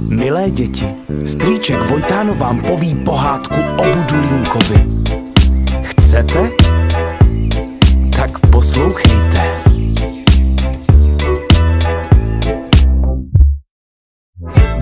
Milé děti, strýček Vojtáno vám poví pohádku o Budulínkovi. Chcete? Tak poslouchejte.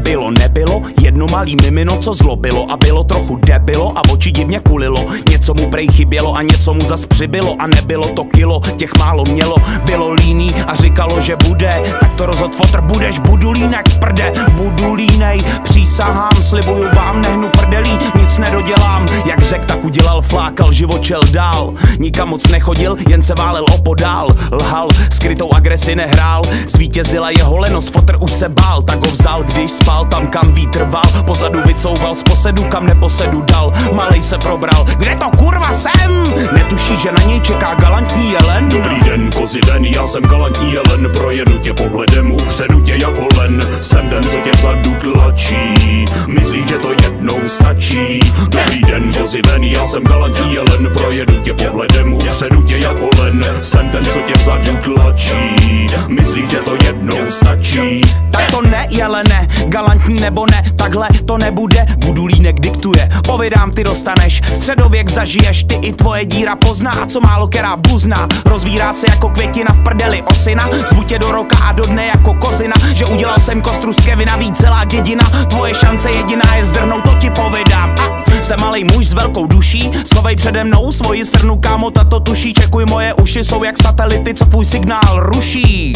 Bylo nebylo, jedno malý mimino, co zlobilo a bylo trochu debilo a oči divně kulilo. Něco mu prej chybělo a něco mu zas přibylo a nebylo to kilo, těch málo mělo. Bylo líný a říkalo, že bude, tak to rozhod fotr, budeš Budulínek prde. Budulínej, přísahám, slibuju vám, nehnu prdelí, nic nedodělám. Jak řek, tak udělal, flákal, život šel dál. Nikam moc nechodil, jen se válel opodál. Lhal, skrytou agresi nehrál, zvítězila jeho lenost, fotr už se bál, tak ho vzal, když spal tam, kam vítr val. Pozadu vycouval z posedu, kam neposedu dal. Malej se probral, kde to kurva jsem? Netuší, že na něj čeká galantní jelen. Dobrý den, kozy ven, já jsem galantní jelen. Projedu tě pohledem, upředu tě jako len. Jsem ten, co tě vzadu tlačí, myslí, že to jednou stačí. Dobrý den, kozy ven, já jsem galantní jelen. Projedu tě pohledem, upředu tě jako len. Jsem ten, co tě vzadu tlačí, myslí, že to jednou stačí. Tak to ne, jelene, galantní nebo ne, takhle to nebude. Budulínek diktuje, povídám, ty dostaneš, středověk zažiješ, ty i tvoje díra pozná, a co málo která bluzná. Rozvírá se jako květina v prdeli osina, zvu tě do roka a do dne jako kozina, že udělal jsem kostru z Kevina, ví celá dědina, tvoje šance jediná je zdrhnout, to ti povídám. A jsem malej muž s velkou duší, schovej přede mnou svoji srnu, kámo, tato tuší, čekuj, moje uši jsou jak satelity, co tvůj signál ruší.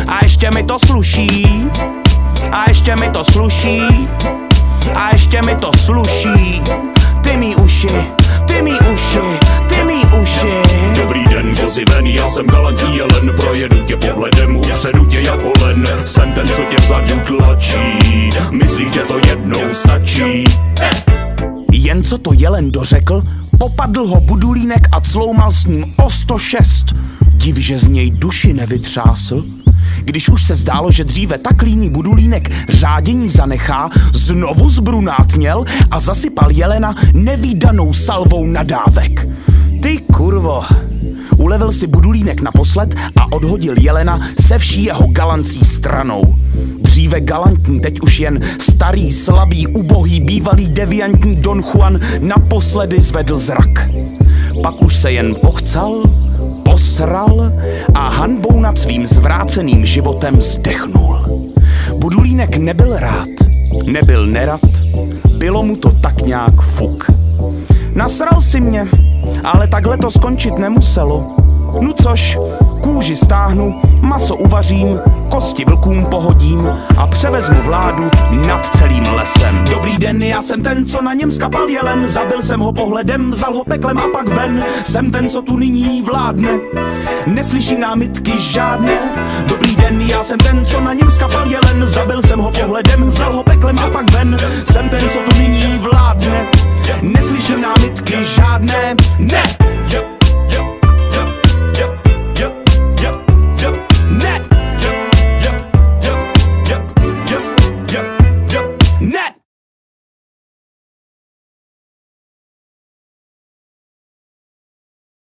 A ještě mi to sluší, a ještě mi to sluší, a ještě mi to sluší. Ty mý uši, ty mý uši, ty mý uši. Dobrý den, kozy ven, já jsem galantní jelen. Projedu tě pohledem, upředu tě jako len. Jsem ten, co tě vzadu tlačí, myslí, že to jednou stačí. Jen co to jelen dořekl, popadl ho Budulínek a cloumal s ním o 106. Div, že z něj duši nevytřásl. Když už se zdálo, že dříve tak líný Budulínek řádění zanechá, znovu zbrunátněl a zasypal jelena nevídanou salvou nadávek. Ty kurvo, ulevil si Budulínek naposled a odhodil jelena se vší jeho galancí stranou. Dříve galantní, teď už jen starý, slabý, ubohý, bývalý deviantní Don Juan naposledy zvedl zrak. Pak už se jen pochcal, posral a hanbou nad svým zvráceným životem zdechnul. Budulínek nebyl rád, nebyl nerad, bylo mu to tak nějak fuk. Nasral si mě, ale takhle to skončit nemuselo. No což, kůži stáhnu, maso uvařím, kosti vlkům pohodím a převezmu vládu nad celým lesem. Dobrý den, já jsem ten, co na něm skapal jelen, zabil jsem ho pohledem, vzal ho peklem a pak ven. Jsem ten, co tu nyní vládne, neslyším námitky žádné. Dobrý den, já jsem ten, co na něm skapal jelen, zabil jsem ho pohledem, vzal ho peklem a pak ven. Jsem ten, co tu nyní vládne, neslyším námitky žádné. Ne!